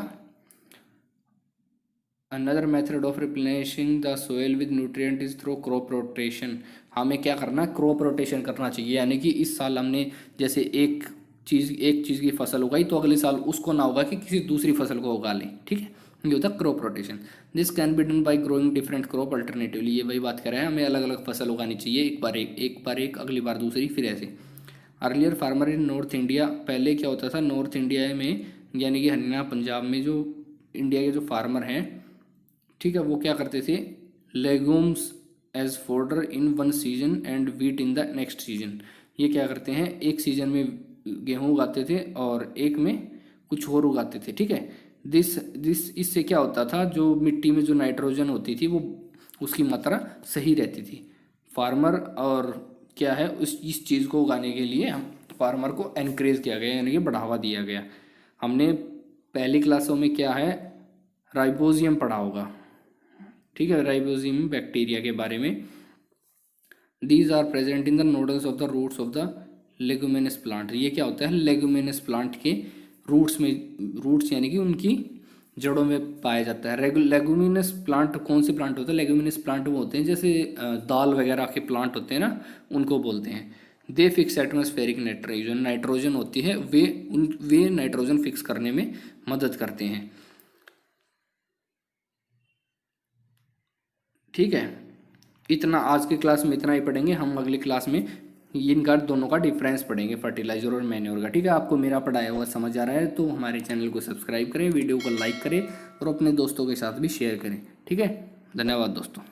another method of replenishing the soil with nutrient is through crop rotation. हमें क्या करना है, क्रॉप रोटेशन करना चाहिए, यानी कि इस साल हमने जैसे एक चीज़ की फसल उगाई तो अगले साल उसको ना उगा कि किसी दूसरी फसल को उगा लें। ठीक है, ये होता है crop rotation. This can be done by growing different crop alternatively. ये वही बात कर रहे हैं, हमें अलग अलग फसल उगानी चाहिए, एक बार एक अगली बार दूसरी, फिर ऐसे। Earlier farmer in north India, पहले क्या होता था नॉर्थ इंडिया में, यानी कि हरियाणा पंजाब में जो इंडिया के जो फार्मर हैं, ठीक है, वो क्या करते थे, legumes as fodder in one season and wheat in the next season. ये क्या करते हैं, एक सीजन में गेहूँ उगाते थे और एक में कुछ और उगाते थे। ठीक है, दिस दिस इससे क्या होता था, जो मिट्टी में जो नाइट्रोजन होती थी वो उसकी मात्रा सही रहती थी। फार्मर और क्या है, इस चीज़ को उगाने के लिए हम फार्मर को एनकरेज किया गया, यानी कि बढ़ावा दिया गया। हमने पहली क्लासों में क्या है, राइबोजियम पढ़ा होगा। ठीक है, राइबोजियम बैक्टीरिया के बारे में। These are present in the nodules of the roots of the leguminous plant. ये क्या होता है, लेगुमिनस प्लांट के रूट्स में, रूट्स यानी कि उनकी जड़ों में पाया जाता है। लेगुमिनस प्लांट कौन से प्लांट होते हैं, लेगुमिनस प्लांट वो होते हैं जैसे दाल वगैरह के प्लांट होते हैं ना, उनको बोलते हैं। दे फिक्स एटमॉस्फेरिक नाइट्रोजन, नाइट्रोजन होती है वे नाइट्रोजन फिक्स करने में मदद करते हैं। ठीक है, इतना आज की क्लास में इतना ही पढ़ेंगे। हम अगली क्लास में इनका दोनों का डिफरेंस पढ़ेंगे, फर्टिलाइजर और मैन्योर का। ठीक है, आपको मेरा पढ़ाया हुआ समझ आ रहा है तो हमारे चैनल को सब्सक्राइब करें, वीडियो को लाइक करें और अपने दोस्तों के साथ भी शेयर करें। ठीक है, धन्यवाद दोस्तों।